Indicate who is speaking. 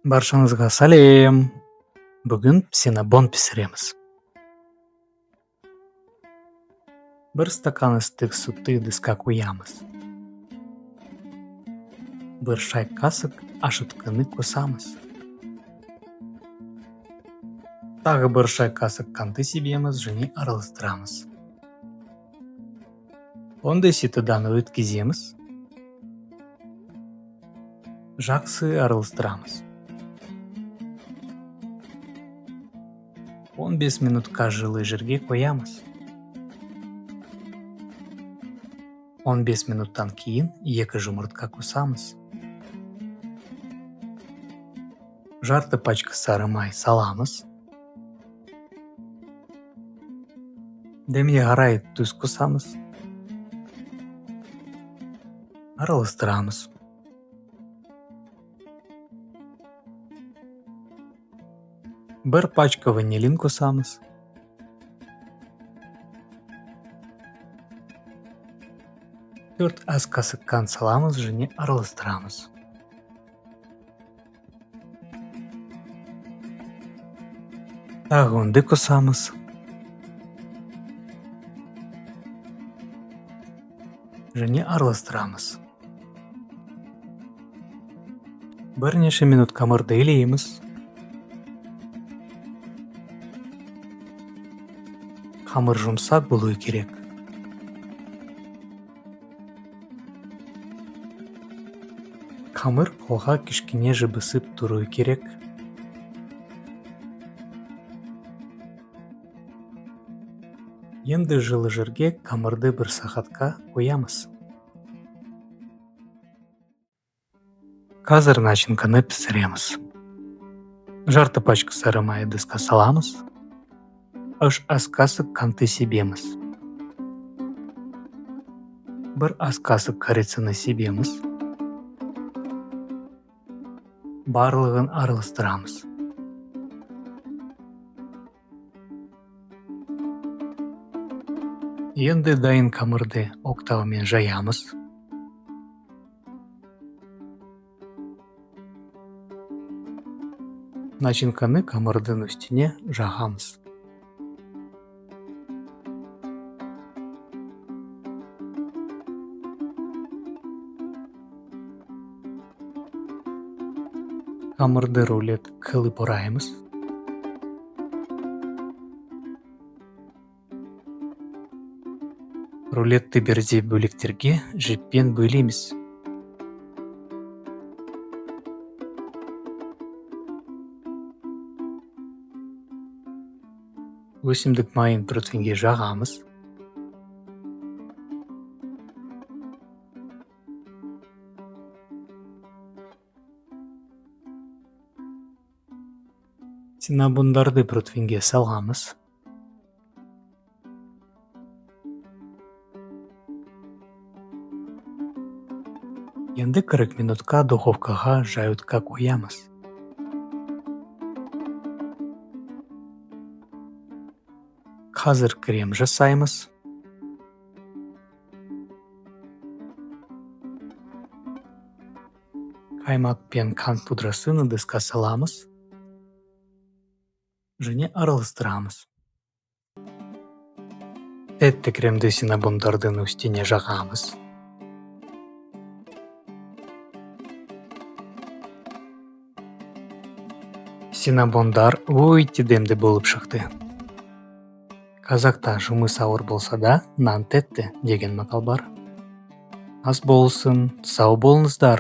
Speaker 1: Баршаңызға сәлем. Бүгін синабон пісіреміз. Бір стакан ыстық сүтті ыдысқа құямыз. Бір шай қасық ашыткыны қосамыз. Тағы бір шай қасық қанты себеміз және араластырамыз. Онда ситыдан өткіземіз. Жақсы араластырамыз. 15 минутқа жылы жерге қоямыз. 15 минуттан кейін 2 жұмыртқа қосамыз. Жарты пачка сары май саламыз. Дәмге қарай тұз қосамыз. Араластырамыз. Бір пачка ванилин қосамыз. Төрт ас қасық қант саламыз және араластырамыз. Тағы ұнды қосамыз. Және араластырамыз. Бірнеше минут қамырды илейміз. Қамыр жұмсақ болуы керек. Қамыр қолға кішкене жабысып тұруы керек. Енді жылы жерге қамырды 1 сағатқа қоямыз. Қазір начинканы пісіреміз. Жарты пачка сары май ыдысқа саламыз. 3 ас қасық қанты себеміз. 1 ас қасық корицаны себеміз. Барлығын араластырамыз. Енді дайын қамырды оқтаумен жаямыз. Начинканы қамырдың үстіне жағамыз. Қамырды рулет қылып ораймыз. Рулетті бірдей бөліктерге жіппен бөлейміз. Өсімдік майын протеинге жағамыз. Синабондарды протеинге саламыз. Енді 40 минутқа духовкаға жайытқа қоямыз. Қазір крем жасаймыз. Қаймақ пен қант пудрасын ыдысқа саламыз. Және араластырамыз. Тәтті кремді синабондардың үстіне жағамыз. Синабондар өте дәмді болып шықты. Қазақта жұмыс ауыр болса да, нан тәтті деген мақал бар. Ас болсын, сау болыңыздар.